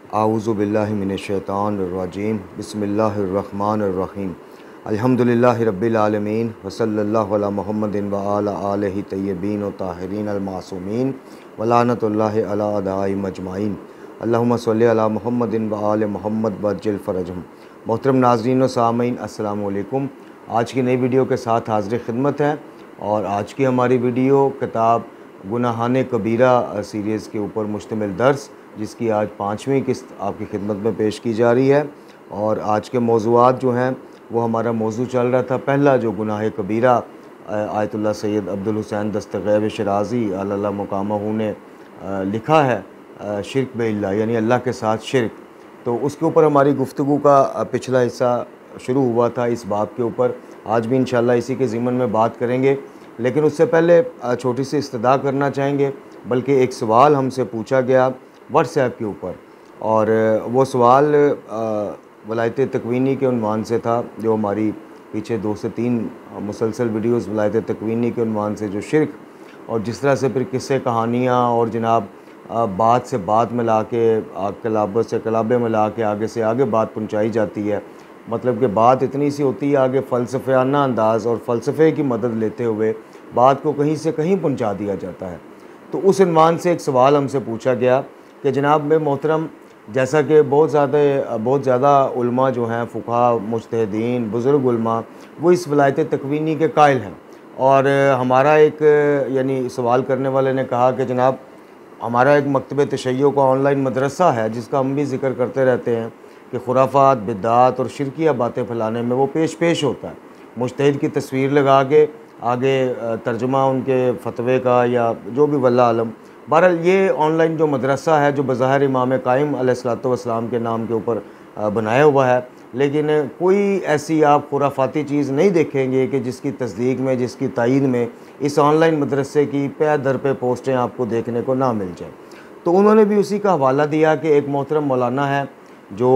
आऊज़ु बिल्लाहि मिनश्शैतानिर्रजीम बिस्मिल्लाहिर्रहमानिर्रहीम अल्हम्दुलिल्लाहि रब्बिल आलमीन व सल्लल्लाहु अला मुहम्मदिन व आला आलिहि तय्यबीन व ताहिरीन अल मासूमीन व लानतुल्लाहि अला अदाई मजमाइन अल्लाहुम्मा सल्लि अला मुहम्मदिन व आले मुहम्मद वअज्जिल फ़रजहुम। मोहतरम नाज़रीन व सामीन, अस्सलामु अलैकुम। आज की नई वीडियो के साथ हाज़िर खिदमत है और आज की हमारी वीडियो किताब गुनाहाने कबीरा सीरीज़ के ऊपर मुश्तमिल दर्स, जिसकी आज 5वीं किस्त आपकी खिदमत में पेश की जा रही है। और आज के मौज़ूआत जो हैं वो हमारा मौजू चल रहा था। पहला जो गुनाह कबीरा आयतुल्लाह सैयद अब्दुल हुसैन दस्तगैब शिराज़ी अल्लाह मुकामहू ने लिखा है, शिर्क बिल्लाह यानी अल्लाह के साथ शिर्क। तो उसके ऊपर हमारी गुफ्तगू का पिछला हिस्सा शुरू हुआ था इस बाब के ऊपर। आज भी इंशाअल्लाह इसी के ज़िमन में बात करेंगे, लेकिन उससे पहले छोटी सी इस्तदा करना चाहेंगे। बल्कि एक सवाल हमसे पूछा गया व्हाट्सएप के ऊपर, और वो सवाल वलायत तकवीनी के उन्वान से था, जो हमारी पीछे 2 से 3 मुसलसल वीडियोस वलायत तकवीनी के उन्वान से जो शिर्क और जिस तरह से फिर किस्से कहानियाँ और जनाब बात से बात मिला के कलाबे से कलाबे मिला के आगे से आगे बात पहुँचाई जाती है। मतलब कि बात इतनी सी होती है, आगे फ़लसफ़ाना अंदाज़ और फ़लसफ़े की मदद लेते हुए बात को कहीं से कहीं पहुँचा दिया जाता है। तो उस उन्वान से एक सवाल हमसे पूछा गया कि जनाब में मोहतरम, जैसा कि बहुत ज़्यादा उलमा जो हैं फ़ुक़हा मुज्तहिदीन बुज़ुर्ग उलमा वो इस वलायत तकवीनी के कायल हैं। और हमारा एक यानी सवाल करने वाले ने कहा कि जनाब हमारा एक मकतब तशय्यो का ऑनलाइन मदरसा है, जिसका हम भी ज़िक्र करते रहते हैं कि खुराफात बिद्दात और शिरकिया बातें फैलाने में वो पेश होता है। मुज्तहिद की तस्वीर लगा के आगे तर्जुमा उनके फतवे का या जो भी वल्लाह आलम। बहरहाल ये ऑनलाइन जो मदरसा है, जो बज़ाहिर इमाम काइम अलैहिस्सलातु वस्सलाम के नाम के ऊपर बनाया हुआ है, लेकिन कोई ऐसी आप खुराफाती चीज़ नहीं देखेंगे कि जिसकी तस्दीक में, जिसकी तायीद में इस ऑनलाइन मदरसे की पे दर पे पोस्टें आपको देखने को ना मिल जाए। तो उन्होंने भी उसी का हवाला दिया कि एक मोहतरम मौलाना है जो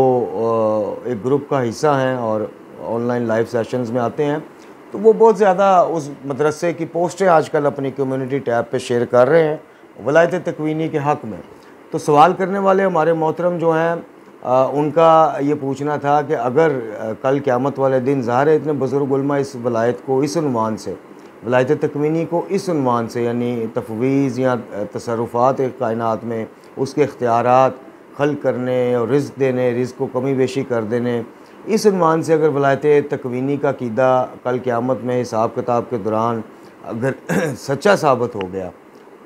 एक ग्रुप का हिस्सा हैं और ऑनलाइन लाइव सेशंस में आते हैं। तो वो बहुत ज़्यादा उस मदरसे की पोस्टें आजकल अपनी कम्युनिटी टैब पे शेयर कर रहे हैं वलायत तकवीनी के हक़ में। तो सवाल करने वाले हमारे मोहतरम जो हैं उनका ये पूछना था कि अगर कल क़यामत वाले दिन ज़ाहिर है इतने बुज़ुर्ग उलमा इस वलायत को इस उन्वान से, वलायत तकवीनी को इस उन्वान से यानी तफ़वीज़ या तसर्रुफ़ात कायनात में उसके इख्तियारात खल्क़ करने और रिज़्क़ देने, रिज़्क़ को कमी बेशी कर देने, इस उन्वान से अगर वलायत तकवीनी का क़ीदा कल क़यामत में हिसाब किताब के दौरान अगर सच्चा साबित हो गया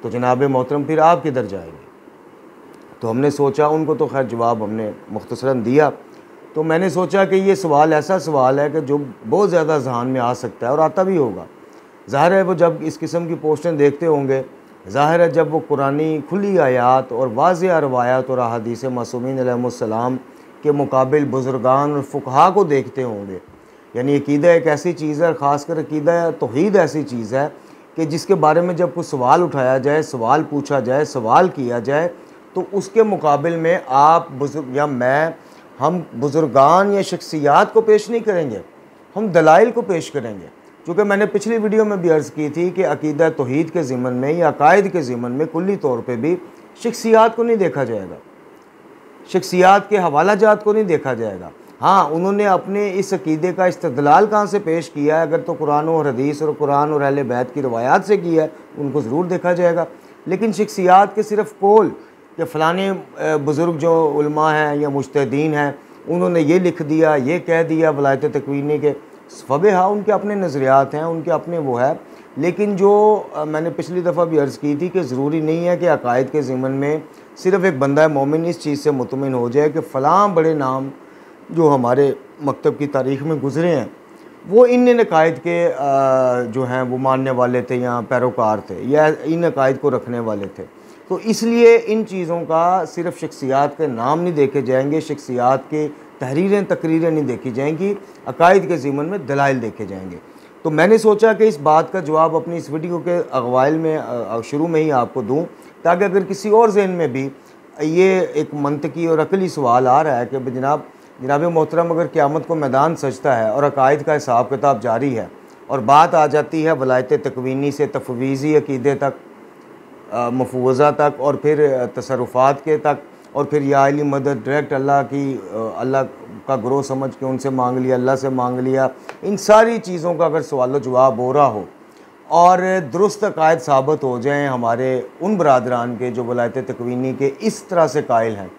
तो जनाब मोहतरम फिर आप किधर जाएंगे। तो हमने सोचा, उनको तो खैर जवाब हमने मुख्तसरन दिया। तो मैंने सोचा कि ये सवाल ऐसा सवाल है कि जो बहुत ज़्यादा ज़हन में आ सकता है और आता भी होगा। ज़ाहिर है वो जब इस किस्म की पोस्टें देखते होंगे, ज़ाहिर है जब वो कुरानी खुली आयात और वाज़ेह रवायात और अहादीस मासूमीन अलैहिमुस्सलाम के मुकाबिल बुज़ुर्गान और फ़ुक़हा को देखते होंगे। यानी अक़ीदा एक ऐसी चीज़ है, ख़ासकर अक़ीदा तौहीद ऐसी चीज़ है कि जिसके बारे में जब कोई सवाल उठाया जाए, सवाल पूछा जाए, सवाल किया जाए, तो उसके मुकाबिल में आप बुज़ुर्ग या मैं, हम बुज़ुर्गान या शख्सियात को पेश नहीं करेंगे, हम दलाइल को पेश करेंगे। चूँकि मैंने पिछली वीडियो में भी अर्ज़ की थी कि अक़ीदा तौहीद के ज़िमन में या अक़ायद के ज़िमन में कुल्ली तौर पर भी शख्सियात को नहीं देखा जाएगा, शख्सियात के हवाला जात को नहीं देखा जाएगा। हाँ, उन्होंने अपने इस अक़ीदे का इस्तदलाल कहाँ से पेश किया है, अगर तो कुरान और हदीस और कुरान और अहले बैत की रवायात से किया है, उनको ज़रूर देखा जाएगा। लेकिन शख्सियात के सिर्फ़ कौल कि फ़लाने बुज़ुर्ग जो उलमा हैं या मुज्तहिदीन हैं उन्होंने ये लिख दिया, ये कह दिया वलायत तकवीनी के फ़बे, हाँ उनके अपने नज़रियात हैं, उनके अपने वो है। लेकिन जो मैंने पिछली दफ़ा भी अर्ज़ की थी कि ज़रूरी नहीं है कि अक़ायद के ज़िमन में सिर्फ़ एक बंदा मोमिन इस चीज़ से मुतमिन हो जाए कि फ़लाँ बड़े नाम जो हमारे मकतब की तारीख़ में गुज़रे हैं वो इन अक़ायद के जो हैं वो मानने वाले थे या पैरोकार थे या इन अक़ायद को रखने वाले थे। तो इसलिए इन चीज़ों का सिर्फ़ शख्सियात के नाम नहीं देखे जाएंगे, शख्सियात के तहरीरें तकरीरें नहीं देखी जाएंगी, अक़ायद के ज़िमन में दलाइल देखे जाएंगे। तो मैंने सोचा कि इस बात का जवाब अपनी इस वीडियो के अगवाइल में शुरू में ही आपको दूँ, ताकि अगर किसी और जहन में भी ये एक मंतकी और अक़ली सवाल आ रहा है कि जनाब मोहतरम अगर क़यामत को मैदान सजता है और अक़ायद का हिसाब किताब जारी है और बात आ जाती है वलायत तकवीनी से तफ़वीज़ी अक़ीदे तक, मफूज़ा तक और फिर तसर्रुफ़ात के तक और फिर या अली मदद डायरेक्ट अल्लाह का ग्रोह समझ के उनसे मांग लिया, अल्लाह से मांग लिया। इन सारी चीज़ों का अगर सवाल जवाब हो रहा हो और दुरुस्त अकायद साबित हो जाएँ हमारे उन बरादरान के जो वलायत तकवीनी के इस तरह से कायल हैं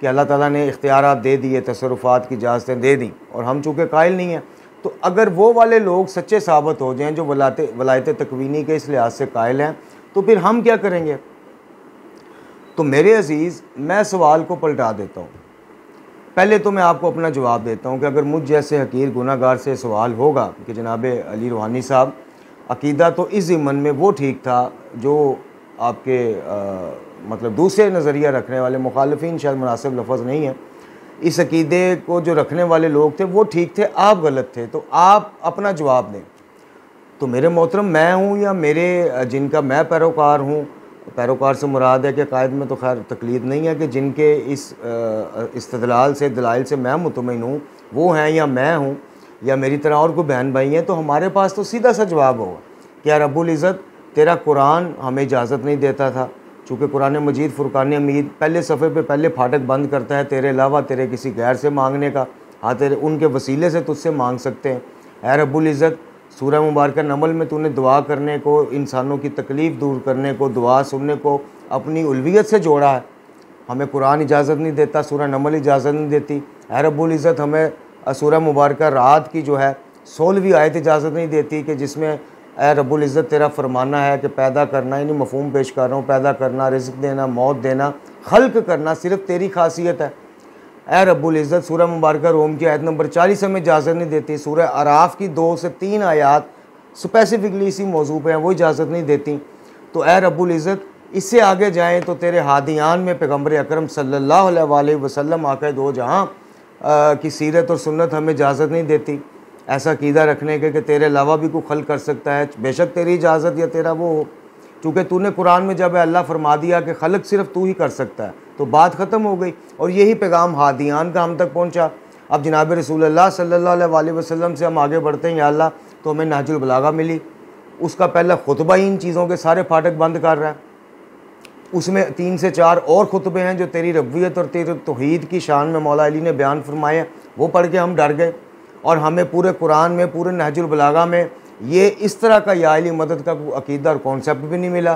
कि अल्लाह ताला ने इख्तियारात दे दिए, तसर्रुफ़ात की इजाज़तें दे दी और हम चूँकि कायल नहीं हैं, तो अगर वो वाले लोग सच्चे साबित हो जाएँ जो वलायत तकवीनी के इस लिहाज से कायल हैं, तो फिर हम क्या करेंगे? तो मेरे अज़ीज़, मैं सवाल को पलटा देता हूँ। पहले तो मैं आपको अपना जवाब देता हूँ कि अगर मुझ जैसे हकीर गुनाहगार से सवाल होगा कि जनाब अली रूहानी साहब, अकीदा तो इस ज़िम्मन में वो ठीक था जो आपके मतलब दूसरे नज़रिया रखने वाले मुखालिफिन, शायद मुनासिब लफ्ज़ नहीं है, इस अकीदे को जो रखने वाले लोग थे वो ठीक थे, आप गलत थे, तो आप अपना जवाब दें। तो मेरे मोहतरम, मैं हूँ या मेरे जिनका मैं पैरोकार हूँ, पैरोकार से मुराद है कि कायद में तो खैर तकलीद नहीं है कि जिनके इस इस्तदलाल से, दलाइल से मैं मुतमईन हूँ वो हैं, या मैं हूँ, या मेरी तरह और कोई बहन भाई हैं, तो हमारे पास तो सीधा सा जवाब होगा कि यार रब्बुल इज़्ज़त, तेरा कुरान हमें इजाज़त नहीं देता था, चूँकि कुरान मजीद फुरकान हमीद पहले सफ़े पे पहले फाटक बंद करता है तेरे अलावा तेरे किसी गैर से मांगने का, हाँ तेरे उनके वसीले से तुझसे मांग सकते हैं। ऐ रब्बुल इज़्ज़त, सूरह मुबारक नमल में तूने दुआ करने को, इंसानों की तकलीफ़ दूर करने को, दुआ सुनने को अपनी उल्वियत से जोड़ा है, हमें कुरान इजाज़त नहीं देता, सूरह नमल इजाज़त नहीं देती। ऐ रब्बुल इज़्ज़त, हमें सूरह मुबारक रात की जो है 16वीं आयत इजाज़त नहीं देती कि जिसमें ऐ रब्बुल इज़्ज़त तेरा फरमाना है कि पैदा करना, यानी मफ़हूम पेश कर रहा हूँ, पैदा करना, रिज़्क़ देना, मौत देना, खल्क करना सिर्फ़ तेरी खासियत है। ऐ रब्बुल इज़्ज़त, सूरह मुबारक रोम की आयत नंबर 40 हमें इजाज़त नहीं देती, सूरह अराफ की 2 से 3 आयात स्पेसिफ़िकली इसी मौजू पे हैं, वो इजाज़त नहीं देती। तो ऐ रब्बुल इज़्ज़त, इससे आगे जाएँ तो तेरे हादियान में पैगम्बर अकरम सल्लल्लाहु अलैहि वसल्लम आक़ाए दो जहाँ की सीरत और सुन्नत हमें इजाज़त नहीं देती ऐसा कीदा रखने के कि तेरे अलावा भी कोई खल कर सकता है, बेशक तेरी इजाज़त या तेरा वो हो, चूँकि तूने कुरान में जब अल्लाह फरमा दिया कि खलक सिर्फ तू ही कर सकता है, तो बात ख़त्म हो गई। और यही पैगाम हादियान का हम तक पहुँचा। अब जनाब रसूलुल्लाह सल्लल्लाहु अलैहि वसल्लम से हम आगे बढ़ते हैं, या अल्लाह तो हमें नहजुल बलागा मिली, उसका पहला खुतबा ही इन चीज़ों के सारे फाटक बंद कर रहा है, उसमें 3 से 4 और खुतबे हैं जो तेरी रब्बियत और तेरी तौहीद की शान में मौला अली ने बयान फरमाए, वो पढ़ के हम डर गए। और हमें पूरे कुरान में, पूरे नहजुल बलागा में ये इस तरह का या अली मदद का अकीदा और कॉन्सेप्ट भी नहीं मिला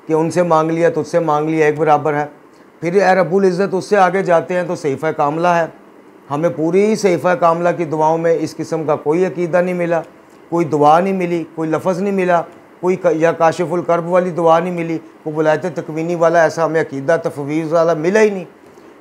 कि उनसे मांग लिया तो उससे मांग लिया एक बराबर है। फिर ए रब्बुल इज़्ज़त, उससे आगे जाते हैं तो सहीफ़ा कामला है, हमें पूरी सहीफ़ा कामला की दुआओं में इस किस्म का कोई अकीदा नहीं मिला, कोई दुआ नहीं मिली, कोई लफ्ज़ नहीं मिला, कोई या काशिफुल कर्ब वाली दुआ नहीं मिली, कोई वलायत तकवीनी वाला ऐसा हमें अकीदा तफवीज़ वाला मिला ही नहीं।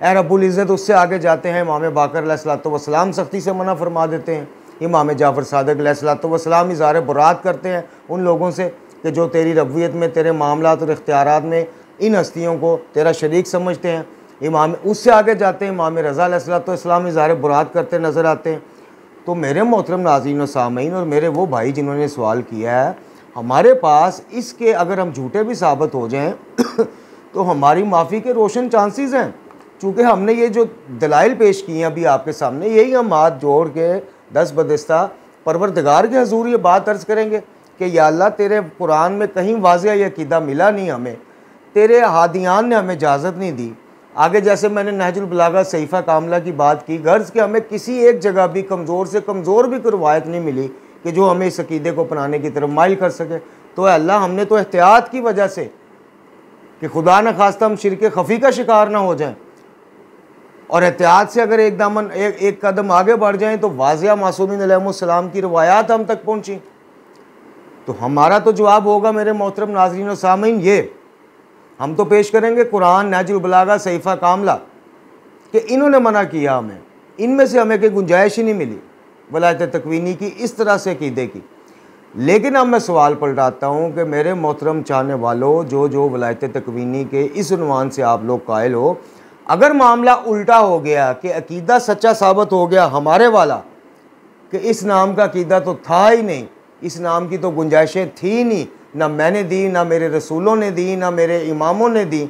ए रब्बुल इज़्ज़त, उससे आगे जाते हैं, इमाम बाकर अलैहिस्सलातु वस्सलाम सख्ती से मना फरमा देते हैं, इमाम जाफ़र सादिक़ अलैहिस्सलातु वस्सलाम इज़हार बुरात करते हैं उन लोगों से कि जो तेरी रब्बियत में, तेरे मामलात और इख्तियारात में इन हस्तियों को तेरा शरीक समझते हैं। इमाम उससे आगे जाते हैं, इमाम रज़ा अलैहिस्सलातु वस्सलाम इज़हार बुरात करते नज़र आते हैं। तो मेरे मोहतरम नाज़रीन और सामीन और मेरे वो भाई जिन्होंने सवाल किया है, हमारे पास इसके अगर हम झूठे भी साबित हो जाएँ तो हमारी माफ़ी के रोशन चांसेस हैं, चूँकि हमने ये जो दलाइल पेश किए हैं अभी आपके सामने, यही हम हाथ जोड़ के 10 बदस्ता परवरदिगार के हजूर ये बात अर्ज़ करेंगे कि या अल्लाह, तेरे कुरान में कहीं वाज़ेह ये अक़ीदा मिला नहीं हमें, तेरे हादियान ने हमें इजाज़त नहीं दी। आगे जैसे मैंने नहजुल बलागा सहीफ़ा कामला की बात की, गर्ज़ कि हमें किसी एक जगह भी कमज़ोर से कमज़ोर भी कोई रवायत नहीं मिली कि जो हमें इस अक़ीदे को अपनाने की तरफ माइल कर सके। तो अल्लाह, हमने तो एहतियात की वजह से कि खुदा न खास्ता हम शिरक खफ़ी का शिकार ना हो जाएं, और एहतियात से अगर एक कदम आगे बढ़ जाएं तो वाज़िया मासूमीन अलैहिमुस्सलाम की रवायात हम तक पहुँची। तो हमारा तो जवाब होगा मेरे मोहतरम नाज़रीन और सामीन, ये हम तो पेश करेंगे कुरान, नहजुल बलागा, सहीफ़ा कामला कि इन्होंने मना किया, हमें इनमें से हमें कोई गुंजाइश ही नहीं मिली वलायत तकवीनी की इस तरह से अक़ीदे की। लेकिन अब मैं सवाल पलटाता हूँ कि मेरे मोहतरम चाहने वालों, जो वलायत तकवीनी के इस उन्वान से आप लोग कायल हो, अगर मामला उल्टा हो गया कि अक़ीदा सच्चा साबित हो गया हमारे वाला कि इस नाम का अक़ीदा तो था ही नहीं, इस नाम की तो गुंजाइशें थी नहीं, ना मैंने दी, ना मेरे रसूलों ने दी, ना मेरे इमामों ने दी,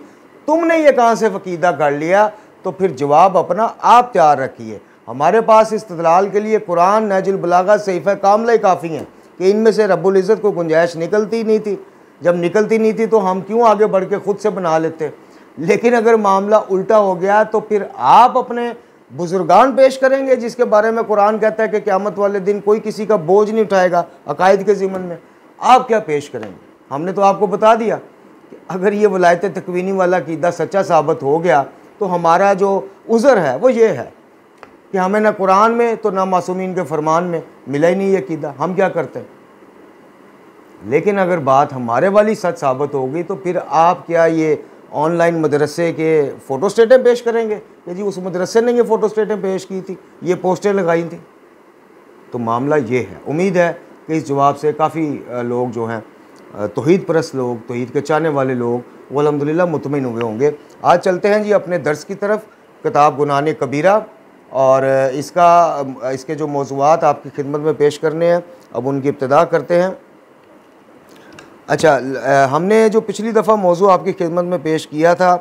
तुमने ये कहाँ से अक़ीदा कर लिया, तो फिर जवाब अपना आप तैयार रखिए। हमारे पास इस्तदलाल के लिए कुरान, नहजुल बलागा, सहीफ़ा कामला ही काफ़ी हैं कि इनमें से रब्बुल इज़्ज़त को गुंजाइश निकलती नहीं थी। जब निकलती नहीं थी तो हम क्यों आगे बढ़ के ख़ुद से बना लेते। लेकिन अगर मामला उल्टा हो गया तो फिर आप अपने बुजुर्गान पेश करेंगे जिसके बारे में कुरान कहता है कि क़यामत वाले दिन कोई किसी का बोझ नहीं उठाएगा अकायद के ज़िमन में। आप क्या पेश करेंगे? हमने तो आपको बता दिया कि अगर ये वलायत तकवीनी वाला अक़ीदा सच्चा साबित हो गया तो हमारा जो उज़र है वो ये है कि हमें ना कुरान में तो ना मासूमीन के फरमान में मिला ही नहीं ये अक़ीदा, हम क्या करते हैं। लेकिन अगर बात हमारे वाली सच साबित होगी तो फिर आप क्या ये ऑनलाइन मदरसे के फ़ोटो स्टेटें पेश करेंगे कि जी उस मदरसे ने ये फ़ोटो स्टेटें पेश की थी, ये पोस्टें लगाई थी। तो मामला ये है। उम्मीद है कि इस जवाब से काफ़ी लोग जो हैं तौहीद परस्त लोग, तौहीद के चाहने वाले लोग वो अल्हम्दुलिल्लाह मुतमईन हुए होंगे। आज चलते हैं जी अपने दर्स की तरफ, किताब गुनाह कबीरा, और इसके जो मौज़ूआत आपकी खिदमत में पेश करने हैं अब उनकी इब्तिदा करते हैं। अच्छा, हमने जो पिछली दफ़ा मौजू आपकी खिदमत में पेश किया था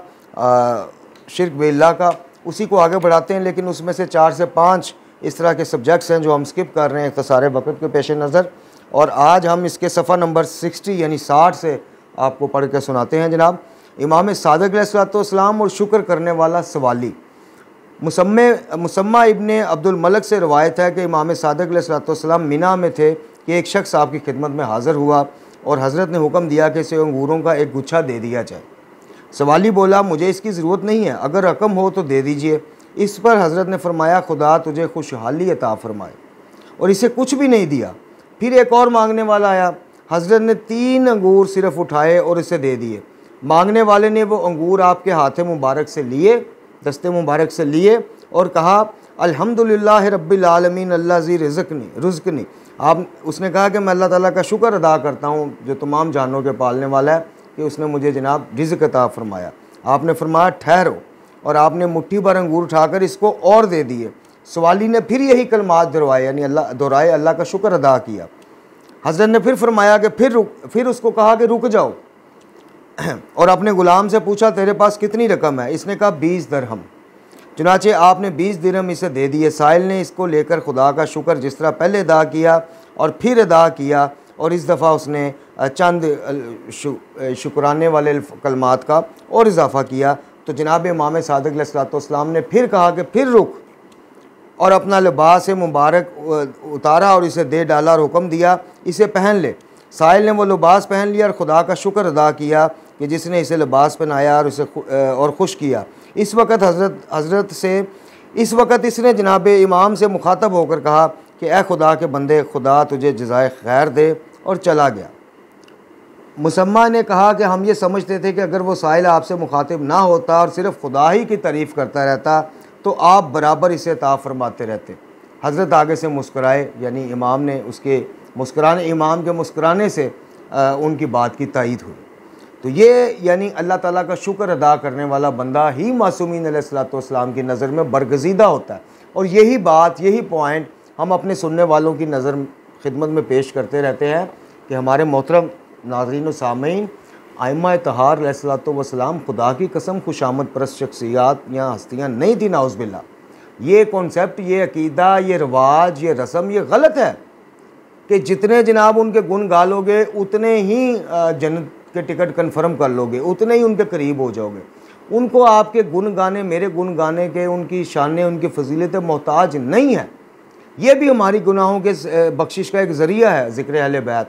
शिर्क बिल्लाह का, उसी को आगे बढ़ाते हैं, लेकिन उसमें से 4 से 5 इस तरह के सब्जेक्ट्स हैं जो हम स्किप कर रहे हैं इख्तिसार वक़्त के पेश नज़र। और आज हम इसके सफ़ा नंबर 60 यानी 60 से आपको पढ़ के सुनाते हैं। जनाब, इमाम सादिक़ अलैहिस्सलाम और शुक्र करने वाला सवाली। मुसम्मा इब्ने अब्दुल मलक से रवायत है कि इमाम सादिक़ अलैहिस्सलाम मिना में थे कि एक शख्स आपकी खिदमत में हाज़िर हुआ और हज़रत ने हुक्म दिया कि इसे अंगूरों का एक गुच्छा दे दिया जाए। सवाली बोला, मुझे इसकी ज़रूरत नहीं है, अगर रकम हो तो दे दीजिए। इस पर हज़रत ने फरमाया, खुदा तुझे खुशहाली अता फरमाए, और इसे कुछ भी नहीं दिया। फिर एक और मांगने वाला आया, हज़रत ने 3 अंगूर सिर्फ उठाए और इसे दे दिए। मांगने वाले ने वो अंगूर आपके हाथ मुबारक से लिए, दस्ते मुबारक से लिए और कहा, अल्हम्दुलिल्लाह रब्बिल आलमीन अल्लाज़ी रुज़्क़नी। उसने कहा कि मैं अल्लाह ताला का शुक्र अदा करता हूँ जो तमाम जानों के पालने वाला है कि उसने मुझे जनाब रिज़्क़ अता फरमाया। आपने फरमाया ठहरो, और आपने मुट्ठी भर अंगूर उठाकर इसको और दे दिए। सवाली ने फिर यही कलमात दोहराए, यानी अल्लाह का शुक्र अदा किया। हज़रत ने फिर फरमाया कि फिर उसको कहा कि रुक जाओ, और अपने ग़ुलाम से पूछा तेरे पास कितनी रकम है? इसने कहा 20 दिरहम। चुनाचे आपने 20 दिरहम इसे दे दिए। साइल ने इसको लेकर खुदा का शुक्र जिस तरह पहले अदा किया और फिर अदा किया, और इस दफ़ा उसने चंद शुक्राने वाले कलमात का और इजाफ़ा किया। तो जनाब इमाम सादिक़ अलैहिस्सलाम ने फिर कहा कि फिर रुक, और अपना लिबास मुबारक उतारा और इसे दे डाला और हुक्म दिया, इसे पहन ले। साहिल ने वो लिबास पहन लिया और खुदा का शुक्र अदा किया कि जिसने इसे लिबास पहनाया और इसे और खुश किया। इस वक़्त इसने जनाब इमाम से मुखातब होकर कहा कि ए खुदा के बंदे, खुदा तुझे जज़ाए खैर दे, और चला गया। मुसम्मा ने कहा कि हम ये समझते थे कि अगर वो साहिल आपसे मुखातिब ना होता और सिर्फ़ खुदा ही की तारीफ़ करता रहता तो आप बराबर इसे अता फरमाते रहते। हज़रत आगे से मुस्कुराए, यानी इमाम ने उसके इमाम के मुस्कुराने से उनकी बात की तायीद हुई। तो ये यानी अल्लाह ताला का शुक्र अदा करने वाला बंदा ही मासूमीन अलैहिस्सलाम की नज़र में बरगज़ीदा होता है। और यही बात, यही पॉइंट हम अपने सुनने वालों की नज़र खिदमत में पेश करते रहते हैं कि हमारे मोहतरम नाज़रीन व सामीन, आइम्मा तहार अलैहिस्सलाम खुदा की कसम खुशामद परस्त शख्सियात या हस्तियाँ नहीं थी, नाउज़ुबिल्लाह। ये कॉन्सेप्ट, ये अकीदा, ये रवाज, ये रस्म, ये गलत है कि जितने जनाब उनके गुण गालोगे उतने ही जन्नत के टिकट कन्फर्म कर लोगे, उतने ही उनके करीब हो जाओगे। उनको आपके गुण गाने, मेरे गुण गाने के, उनकी शानें, उनकी फजीलतें मोहताज नहीं है। ये भी हमारी गुनाहों के बख्शिश का एक ज़रिया है ज़िक्र अहले बैत।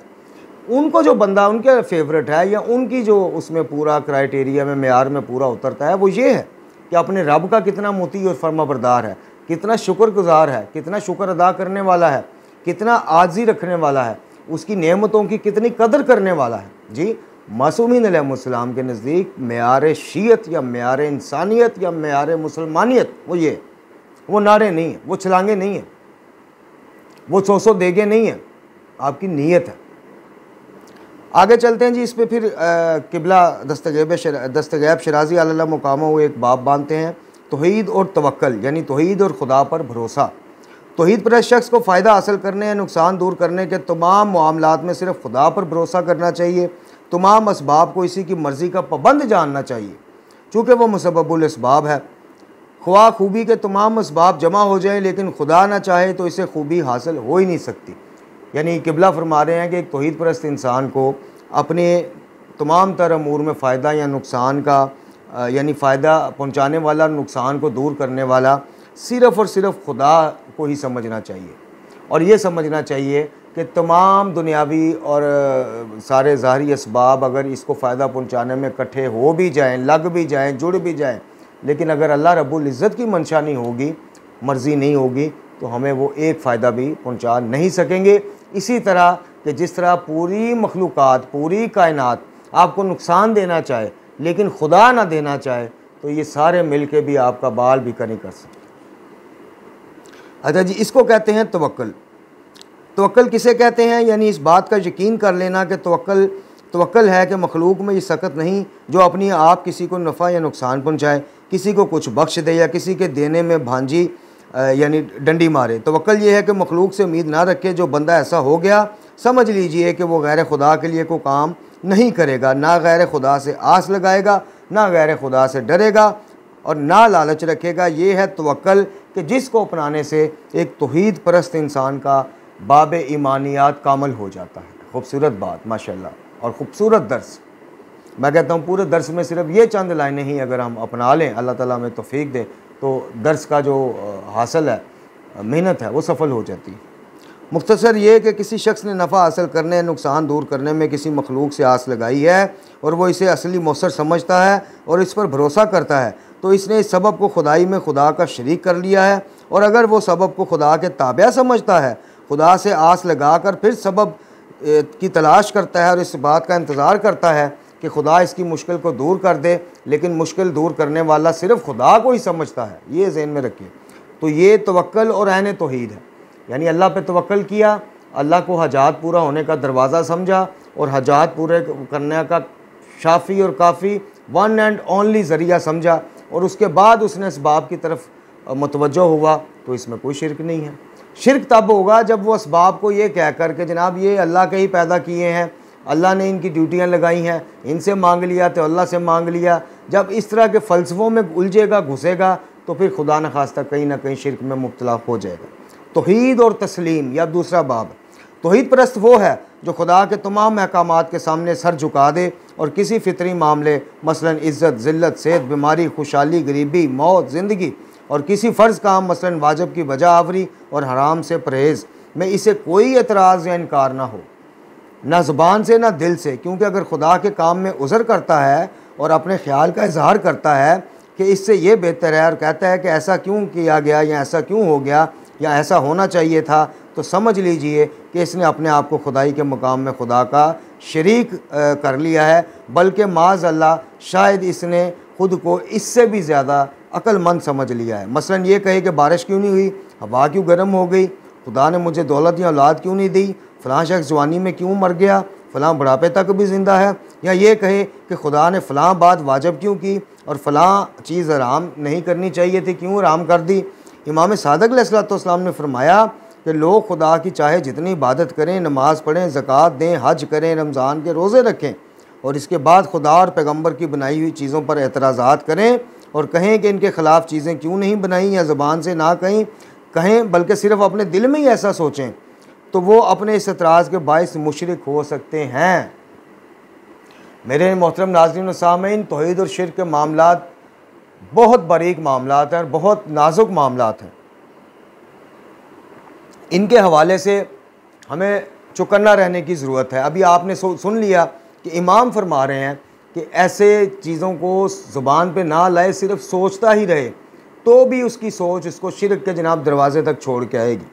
उनको जो बंदा उनके फेवरेट है या उनकी जो उसमें पूरा क्राइटेरिया में, मेयार में पूरा उतरता है, वो ये है कि अपने रब का कितना मुती और फर्माबरदार है, कितना शुक्रगुजार है, कितना शुक्र अदा करने वाला है, कितना आजी रखने वाला है, उसकी नेमतों की कितनी कदर करने वाला है। जी, मासूमीन अलैहिस्सलाम के नज़दीक मेयार शीयत या मेयार इंसानियत या मेयार मुसलमानियत वो ये, वो नारे नहीं है, वो छलांगे नहीं है, वो 100 देगे नहीं है, आपकी नीयत है। आगे चलते हैं जी। इस पर फिर किबला दस्तगैब शराजी अल्लाह मुकामा हुए एक बाब बांधते हैं, तौहीद और तवक्कल, यानी तौहीद और खुदा पर भरोसा। तौहीद पर शख्स को फ़ायदा हासिल करने या नुकसान दूर करने के तमाम मामलात में सिर्फ खुदा पर भरोसा करना चाहिए। तमाम असबाब को इसी की मर्ज़ी का पाबंद जानना चाहिए, चूँकि वह मुसब्बबुल असबाब है। ख्वाह खूबी के तमाम असबाब जमा हो जाएँ लेकिन खुदा ना चाहे तो इसे खूबी हासिल हो ही नहीं सकती। यानी किबला फरमा रहे हैं कि एक तौहीद परस्त इंसान को अपने तमाम तर अमूर में फ़ायदा या नुकसान का यानी फ़ायदा पहुंचाने वाला, नुकसान को दूर करने वाला सिर्फ़ और सिर्फ खुदा को ही समझना चाहिए। और ये समझना चाहिए कि तमाम दुनियावी और सारे ज़ाहरी असबाब अगर इसको फ़ायदा पहुंचाने में इकट्ठे हो भी जाएं, लग भी जाएं, जुड़ भी जाएं, लेकिन अगर अल्लाह रब्बुल इज़्ज़त की मंशा नहीं होगी, मर्ज़ी नहीं होगी, तो हमें वो एक फ़ायदा भी पहुंचा नहीं सकेंगे। इसी तरह कि जिस तरह पूरी मखलूक़ात, पूरी कायनात आपको नुकसान देना चाहे लेकिन खुदा ना देना चाहे, तो ये सारे मिल के भी आपका बाल भी नहीं कर सकते। अच्छा जी, इसको कहते हैं तवक्कुल। तवक्कुल किसे कहते हैं? यानी इस बात का यकीन कर लेना कि तवक्कुल है कि मखलूक में ये सकत नहीं जो अपनी आप किसी को नफ़ा या नुकसान पहुँचाए, किसी को कुछ बख्श दे या किसी के देने में भांजी यानी डंडी मारे। तवक्कुल ये है कि मखलूक से उम्मीद ना रखे। जो बंदा ऐसा हो गया, समझ लीजिए कि वो गैर खुदा के लिए कोई काम नहीं करेगा, ना गैर खुदा से आस लगाएगा, ना गैर खुदा से डरेगा और ना लालच रखेगा। ये है तवक्कुल कि जिसको अपनाने से एक तौहीद परस्त इंसान का बाब ईमानियात कामल हो जाता है। खूबसूरत बात माशाल्लाह और ख़ूबसूरत दर्स। मैं कहता हूँ पूरे दर्स में सिर्फ ये चंद लाइनें ही अगर हम अपना लें, अल्लाह ताला हमें तौफीक दे, तो दर्स का जो हासिल है, मेहनत है, वो सफल हो जाती है। मुख्तसर ये कि किसी शख्स ने नफ़ा हासिल करने, नुकसान दूर करने में किसी मखलूक से आस लगाई है और वो इसे असली मौसर समझता है और इस पर भरोसा करता है, तो इसने इस सबब को खुदाई में खुदा का शरीक कर लिया है। और अगर वो सबब को खुदा के ताबिया समझता है, खुदा से आस लगा कर फिर सबब की तलाश करता है और इस बात का इंतज़ार करता है कि खुदा इसकी मुश्किल को दूर कर दे, लेकिन मुश्किल दूर करने वाला सिर्फ़ खुदा को ही समझता है, ये ज़हन में रखिए। तो ये तवक्कुल और ऐन तौहीद है। यानी अल्लाह पे तवक्कुल किया, अल्लाह को हजात पूरा होने का दरवाज़ा समझा और हजात पूरे करने का शाफ़ी और काफ़ी वन एंड ओनली ज़रिया समझा, और उसके बाद उसने इसबाब की तरफ मुतवज्जो हुआ, तो इसमें कोई शिरक नहीं है। शिरक तब होगा जब वो इसबाब को ये कह कर के जनाब ये अल्लाह के ही पैदा किए हैं, अल्लाह ने इनकी ड्यूटियाँ लगाई हैं, इनसे मांग लिया तो अल्लाह से मांग लिया। जब इस तरह के फ़लसफ़ों में उलझेगा, घुसेगा, तो फिर खुदा न खास्ता कहीं ना कहीं शिरक में मुब्तला हो जाएगा। तौहीद और तस्लीम या दूसरा बाब। तौहीद परस्त वो है जो खुदा के तमाम अहकामात के सामने सर झुका दे और किसी फितरी मामले मसलन इज़्ज़त, ज़िल्लत, सेहत, बीमारी, खुशहाली, गरीबी, मौत, ज़िंदगी और किसी फ़र्ज़ काम मसलन वाजिब की बजा आवरी और हराम से परहेज़ में इसे कोई एतराज़ या इनकार ना हो, ना ज़ुबान से ना दिल से। क्योंकि अगर खुदा के काम में उज़र करता है और अपने ख्याल का इजहार करता है कि इससे ये बेहतर है और कहता है कि ऐसा क्यों किया गया या ऐसा क्यों हो गया या ऐसा होना चाहिए था, तो समझ लीजिए कि इसने अपने आप को खुदाई के मुकाम में खुदा का शरीक कर लिया है। बल्कि माज़ अल्लाह शायद इसने ख़ुद को इससे भी ज़्यादा अक्लमंद समझ लिया है। मसलन ये कहे कि बारिश क्यों नहीं हुई, हवा क्यों गर्म हो गई, खुदा ने मुझे दौलत या औलाद क्यों नहीं दी, फ़लाँ शख्स जवानी में क्यों मर गया, फ़लाँ बुढ़ापे तक भी ज़िंदा है। या ये कहे कि खुदा ने फ़लाँ बात वाजिब क्यों की और फ़लाँ चीज़ हराम नहीं करनी चाहिए थी, क्यों हराम कर दी। इमाम सादक अलैहिस्सलाम ने फरमाया कि लोग खुदा की चाहे जितनी इबादत करें, नमाज़ पढ़ें, ज़कात दें, हज करें, रमज़ान के रोज़े रखें और इसके बाद खुदा और पैगम्बर की बनाई हुई चीज़ों पर एतराज़ात करें और कहें कि इनके ख़िलाफ़ चीज़ें क्यों नहीं बनाई या ज़बान से ना कहें बल्कि सिर्फ़ अपने दिल में ही ऐसा सोचें, तो वो अपने इस एतराज़ के बाइस मुशरिक हो सकते हैं। मेरे मोहतरम नाज़रीन व सामीन, तौहीद और शिर्क के मामलात बहुत बारीक मामलात हैं और बहुत नाजुक मामलात हैं। इनके हवाले से हमें चौकन्ना रहने की ज़रूरत है। अभी आपने सुन लिया कि इमाम फरमा रहे हैं कि ऐसे चीज़ों को ज़ुबान पे ना लाए, सिर्फ सोचता ही रहे, तो भी उसकी सोच इसको शिरक के जनाब दरवाज़े तक छोड़ के आएगी।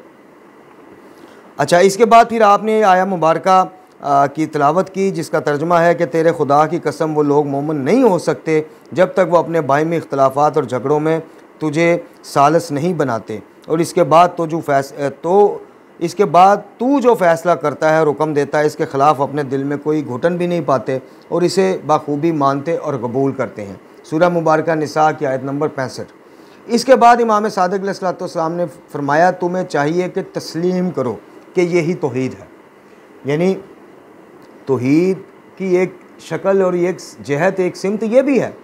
अच्छा, इसके बाद फिर आपने आया मुबारका की तिलावत की जिसका तर्जुमा है कि तेरे खुदा की कसम वो लोग मोमिन नहीं हो सकते जब तक वो अपने बाहिमी इख्तलाफात और झगड़ों में तुझे सालस नहीं बनाते, और इसके बाद तू जो फ़ैसला करता है और हुक्म देता है इसके ख़िलाफ़ अपने दिल में कोई घुटन भी नहीं पाते और इसे बाखूबी मानते और कबूल करते हैं। सूरह मुबारका निसा की आयत नंबर 65। इसके बाद इमाम सादिक अलैहिस्सलाम ने फरमाया तुम्हें चाहिए कि तस्लीम करो कि यही तौहीद है। यानी तौहीद की एक शक्ल और एक जहत, एक सिमत ये भी है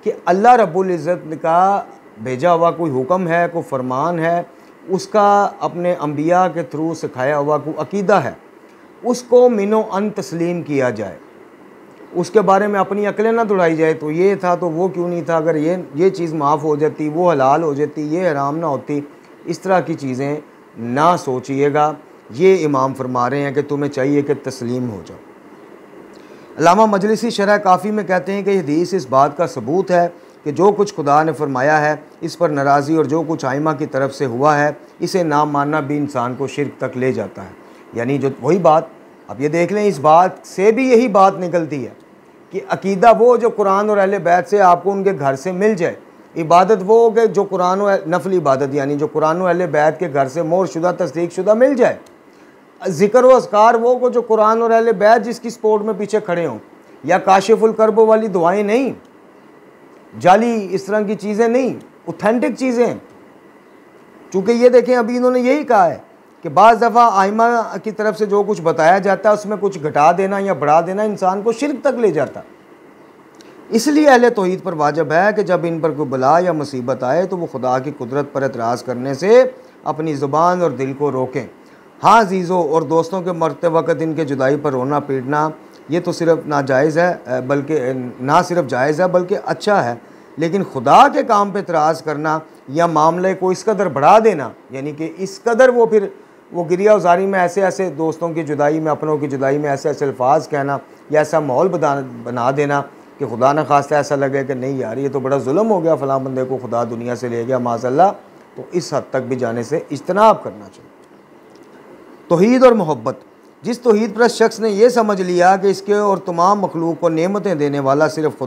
कि अल्लाह रब्बुल इज़्ज़त का भेजा हुआ कोई हुक्म है, कोई फरमान है, उसका अपने अंबिया के थ्रू सिखाया हुआ कोई अकीदा है, उसको मिनो अन तस्लीम किया जाए। उसके बारे में अपनी अकलें ना दौड़ाई जाए, तो ये था तो वो क्यों नहीं था, अगर ये चीज़ माफ़ हो जाती, वो हलाल हो जाती, ये हराम ना होती, इस तरह की चीज़ें ना सोचिएगा। ये इमाम फरमा रहे हैं कि तुम्हें चाहिए कि तस्लीम हो जाओ। अल्लामा मजलिसी शरह काफ़ी में कहते हैं कि हदीस इस बात का सबूत है कि जो कुछ खुदा ने फरमाया है इस पर नाराज़ी और जो कुछ आइमा की तरफ से हुआ है इसे ना मानना भी इंसान को शिर्क तक ले जाता है। यानी जो वही बात, अब ये देख लें, इस बात से भी यही बात निकलती है कि अकीदा वो जो कुरान और अहले बैत से आपको उनके घर से मिल जाए, इबादत वो हो कि जो कुरान और नफली इबादत यानी जो कुरान और अहले बैत के घर से मोर शुदा तस्दीक शुदा मिल जाए, ज़िक्र व अस्कार वो को जो कुरान और अहले बैत जिसकी सपोर्ट में पीछे खड़े हों, या काशिफुल कर्ब वाली दुआएं नहीं, जाली इस तरह की चीज़ें नहीं, ऑथेंटिक चीज़ें। चूँकि ये देखें अभी इन्होंने यही कहा है कि बाज़ दफ़ा आइमा की तरफ से जो कुछ बताया जाता है उसमें कुछ घटा देना या बढ़ा देना इंसान को शिर्क तक ले जाता। इसलिए अहले तौहीद पर वाजिब है कि जब इन पर कोई बला या मुसीबत आए तो वो खुदा की कुदरत पर एतराज़ करने से अपनी ज़ुबान और दिल को रोकें। हाँ अज़ीज़ों और दोस्तों के मरते वक़्त इनके जुदाई पर रोना पीटना ये तो सिर्फ नाजायज़ है, बल्कि ना सिर्फ जायज़ है बल्कि अच्छा है, लेकिन खुदा के काम पे एतराज़ करना या मामले को इस कदर बढ़ा देना, यानी कि इस कदर वो फिर वो गिरिया उजारी में ऐसे ऐसे दोस्तों की जुदाई में, अपनों की जुदाई में ऐसे ऐसे अल्फाज कहना या ऐसा माहौल बना देना कि खुदा न खास्ता ऐसा लगे कि नहीं यार ये तो बड़ा जुल्म हो गया, फ़लाँ बंदे को खुदा दुनिया से ले गया माज़अल्लाह, तो इस हद तक भी जाने से इज्तनाब करना चाहिए। तौहीद और मोहब्बत, जिस तौहीद परस्त शख्स ने यह समझ लिया कि इसके और तमाम मखलूक को नेमतें देने वाला सिर्फ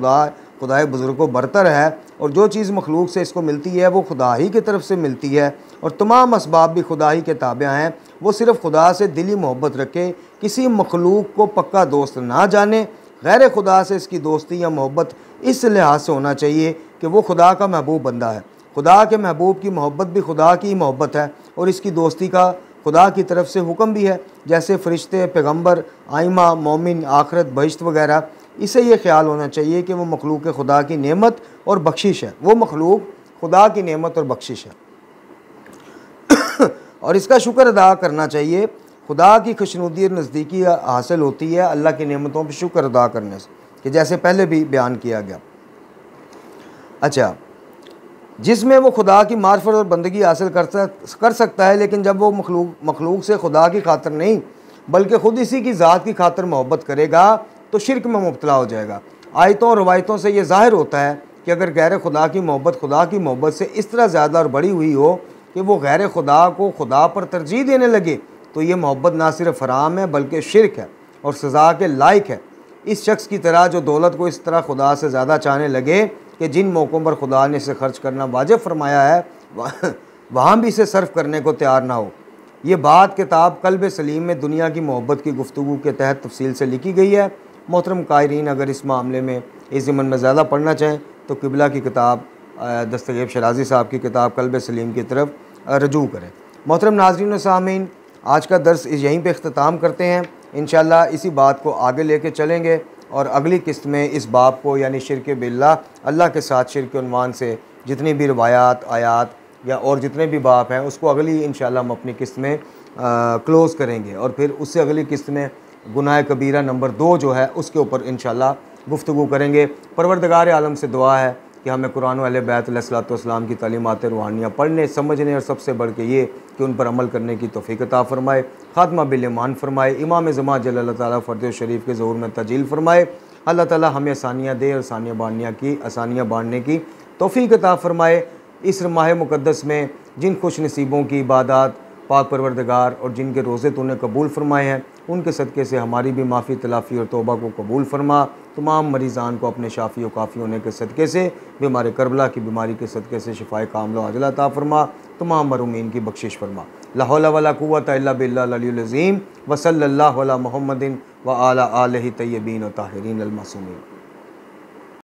खुदाए बुज़ुर्ग को बरतर है और जो चीज़ मखलूक से इसको मिलती है वो खुदा ही की तरफ से मिलती है और तमाम असबाब भी खुदा ही के ताबे हैं, वो सिर्फ खुदा से दिली मोहब्बत रखे, किसी मखलूक को पक्का दोस्त ना जाने, गैर खुदा से इसकी दोस्ती या मोहब्बत इस लिहाज से होना चाहिए कि वो खुदा का महबूब बंदा है। खुदा के महबूब की मोहब्बत भी खुदा की मोहब्बत है और इसकी दोस्ती का खुदा की तरफ से हुक्म भी है, जैसे फ़रिश्ते, पैगम्बर, आइमा, मोमिन, आखरत, बहिश्त वगैरह। इसे ये ख्याल होना चाहिए कि वो मखलूक खुदा की नेमत और बख्शिश है, वो मखलूक खुदा की नेमत और बख्शिश है और इसका शुक्र अदा करना चाहिए। खुदा की खुशनुदी और नज़दीकी हासिल होती है अल्लाह की नेमतों पर शुक्र अदा करने से, कि जैसे पहले भी बयान किया गया। अच्छा, जिसमें वो खुदा की मार्फत और बंदगी हासिल कर सकता है, लेकिन जब वो मखलूक से खुदा की खातर नहीं बल्कि ख़ुद इसी की ज़ात की खातर मोहब्बत करेगा तो शिरक में मुब्तला हो जाएगा। आयतों और रवायतों से ये ज़ाहिर होता है कि अगर गैर खुदा की मोहब्बत से इस तरह ज़्यादा और बड़ी हुई हो कि वो गैर खुदा को खुदा पर तरजीह देने लगे, तो ये मोहब्बत ना सिर्फ हराम है बल्कि शिरक है और सज़ा के लायक है। इस शख्स की तरह जो दौलत को इस तरह खुदा से ज़्यादा चाहने लगे कि जिन मौक़ों पर खुदा ने इसे खर्च करना वाजिब फरमाया है वहाँ भी इसे सर्फ करने को तैयार ना हो। ये बात किताब कल्ब सलीम में दुनिया की मोहब्बत की गुफ्तगू के तहत तफसील से लिखी गई है। मोहतरम कायरीन अगर इस मामले में इस ज़मन में ज़्यादा पढ़ना चाहें तो किबला की किताब दस्तगीर शराजी साहब की किताब कल्ब सलीम की तरफ रजू करें। मोहतरम नाज़रीन व सामीन, आज का दर्स यहीं पे अख्ताम करते हैं। इंशाअल्लाह इसी बात को आगे लेके चलेंगे और अगली किस्त में इस बाब को यानी शिरक बिल्लाह, अल्लाह के साथ शिरक के उन्वान से जितनी भी रवायात, आयात या और जितने भी बाब हैं उसको अगली इंशाअल्लाह हम अपनी किस्त में क्लोज़ करेंगे और फिर उससे अगली किस्त में गुनाह कबीरा नंबर 2 जो है उसके ऊपर इंशाअल्लाह गुफ्तगू करेंगे। परवरदिगार आलम से दुआ है कि हमें कुरान व अहले बैत अलैहिस्सलाम की तालीमात रूहानियाँ पढ़ने, समझने और सबसे बढ़ के ये कि उन पर अमल करने की तौफीक अता फ़रमाए, ख़ात्मा बिल ईमान फ़रमाए, इमाम ज़मा जल्लल्लाहु ताला फ़र्द शरीफ के ज़हूर में तजील फ़रमाए। अल्लाह ताला हमें आसानियाँ दे और आसानियाँ बाँटने की तौफीक अता फ़रमाए। इस माह मुक़द्दस में जिन खुश नसीबों की इबादत पाक परवरदिगार और जिनके रोज़े तूने कबूल फ़रमाए हैं उनके सदक़े से हमारी भी माफ़ी, तलाफ़ी और तौबा को कबूल फ़रमा। तमाम मरीज़ान को अपने शाफ़ी व काफ़ी होने के सदक़े से, बीमार करबला की बीमारी के सदक़े से शिफ़ाए कामिला आजिला अता फ़रमा। तमाम मरूमीन की बख्शिश फ़रमा। ला हौला वला कुव्वता इल्ला बिल्लाहिल अलिय्युल अज़ीम व सल्लल्लाहु अला मुहम्मदिन व अला आलिहि तय्यबीन व ताहिरीन अल मासूमीन।